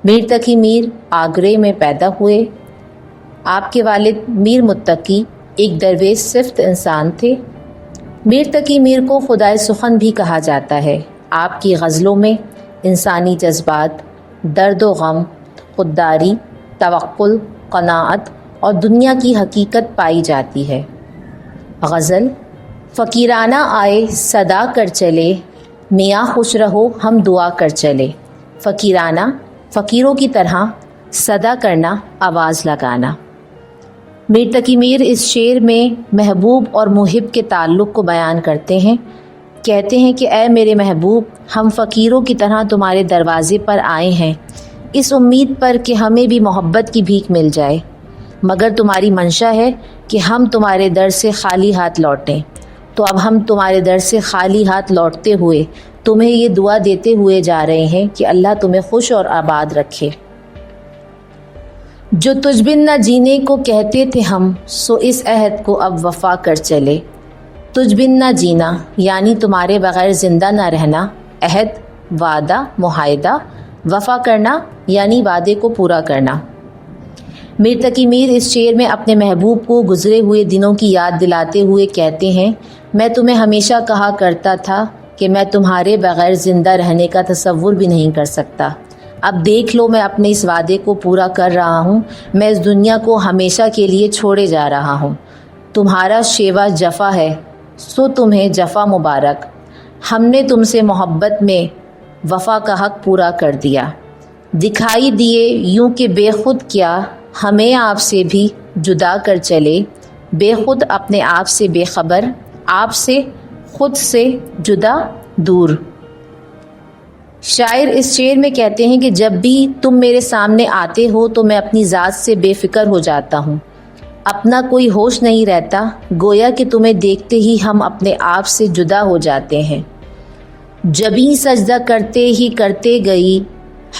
میر تقی میر آگرے میں پیدا ہوئے۔ آپ کے والد میر متقی ایک درویش صفت انسان تھے۔ میر تقی میر کو خدائے سخن بھی کہا جاتا ہے۔ آپ کی غزلوں میں انسانی جذبات، درد و غم، خودداری، توکل، قناعت اور دنیا کی حقیقت پائی جاتی ہے۔ غزل: فقیرانہ آئے صدا کر چلے، میاں خوش رہو ہم دعا کر چلے۔ فقیرانہ، فقیروں کی طرح صدا کرنا، آواز لگانا۔ میر تقی میر اس شعر میں محبوب اور محب کے تعلق کو بیان کرتے ہیں۔ کہتے ہیں کہ اے میرے محبوب، ہم فقیروں کی طرح تمہارے دروازے پر آئے ہیں، اس امید پر کہ ہمیں بھی محبت کی بھیک مل جائے، مگر تمہاری منشا ہے کہ ہم تمہارے در سے خالی ہاتھ لوٹیں، تو اب ہم تمہارے در سے خالی ہاتھ لوٹتے ہوئے تمہیں یہ دعا دیتے ہوئے جا رہے ہیں کہ اللہ تمہیں خوش اور آباد رکھے۔ جو تجھ بن نہ جینے کو کہتے تھے ہم، سو اس عہد کو اب وفا کر چلے۔ تجھ بن نہ جینا یعنی تمہارے بغیر زندہ نہ رہنا، عہد، وعدہ، معاہدہ، وفا کرنا یعنی وعدے کو پورا کرنا۔ میر تقی میر اس شعر میں اپنے محبوب کو گزرے ہوئے دنوں کی یاد دلاتے ہوئے کہتے ہیں، میں تمہیں ہمیشہ کہا کرتا تھا کہ میں تمہارے بغیر زندہ رہنے کا تصور بھی نہیں کر سکتا۔ اب دیکھ لو، میں اپنے اس وعدے کو پورا کر رہا ہوں، میں اس دنیا کو ہمیشہ کے لیے چھوڑے جا رہا ہوں۔ تمہارا شیوا جفا ہے، سو تمہیں جفا مبارک۔ ہم نے تم سے محبت میں وفا کا حق پورا کر دیا۔ دکھائی دیے یوں کہ بے خود کیا، ہمیں آپ سے بھی جدا کر چلے۔ بے خود اپنے آپ سے بے خبر، آپ سے خود سے جدا دور۔ شاعر اس شعر میں کہتے ہیں کہ جب بھی تم میرے سامنے آتے ہو تو میں اپنی ذات سے بے فکر ہو جاتا ہوں، اپنا کوئی ہوش نہیں رہتا، گویا کہ تمہیں دیکھتے ہی ہم اپنے آپ سے جدا ہو جاتے ہیں۔ جبیں سجدہ کرتے ہی کرتے گئی،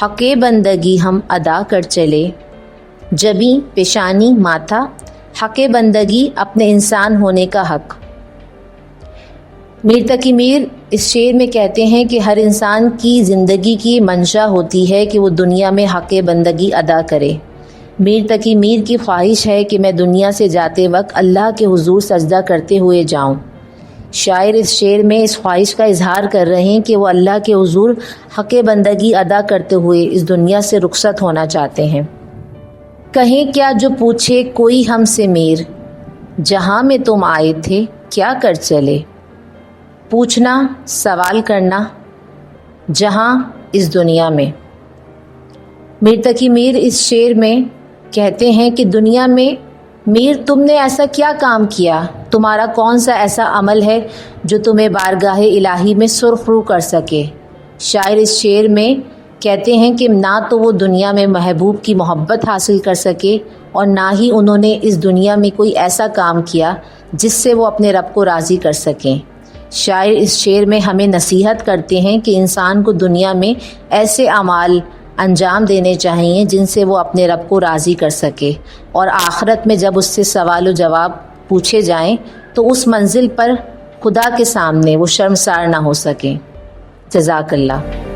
حق بندگی ہم ادا کر چلے۔ جبیں پیشانی، ماتھا، حق بندگی اپنے انسان ہونے کا حق۔ میر تقی میر اس شعر میں کہتے ہیں کہ ہر انسان کی زندگی کی منشا ہوتی ہے کہ وہ دنیا میں حق بندگی ادا کرے۔ میر تقی میر کی خواہش ہے کہ میں دنیا سے جاتے وقت اللہ کے حضور سجدہ کرتے ہوئے جاؤں۔ شاعر اس شعر میں اس خواہش کا اظہار کر رہے ہیں کہ وہ اللہ کے حضور حق بندگی ادا کرتے ہوئے اس دنیا سے رخصت ہونا چاہتے ہیں۔ کہیں کیا جو پوچھے کوئی ہم سے میر، جہاں میں تم آئے تھے کیا کر چلے۔ پوچھنا، سوال کرنا، جہاں اس دنیا میں۔ میر تقی میر اس شعر میں کہتے ہیں کہ دنیا میں میر تم نے ایسا کیا کام کیا، تمہارا کون سا ایسا عمل ہے جو تمہیں بارگاہ الہی میں سرخ رو کر سکے۔ شاعر اس شعر میں کہتے ہیں کہ نہ تو وہ دنیا میں محبوب کی محبت حاصل کر سکے اور نہ ہی انہوں نے اس دنیا میں کوئی ایسا کام کیا جس سے وہ اپنے رب کو راضی کر سکیں۔ شاعر اس شعر میں ہمیں نصیحت کرتے ہیں کہ انسان کو دنیا میں ایسے اعمال انجام دینے چاہیے جن سے وہ اپنے رب کو راضی کر سکے، اور آخرت میں جب اس سے سوال و جواب پوچھے جائیں تو اس منزل پر خدا کے سامنے وہ شرمسار نہ ہو سکیں۔ جزاک اللہ۔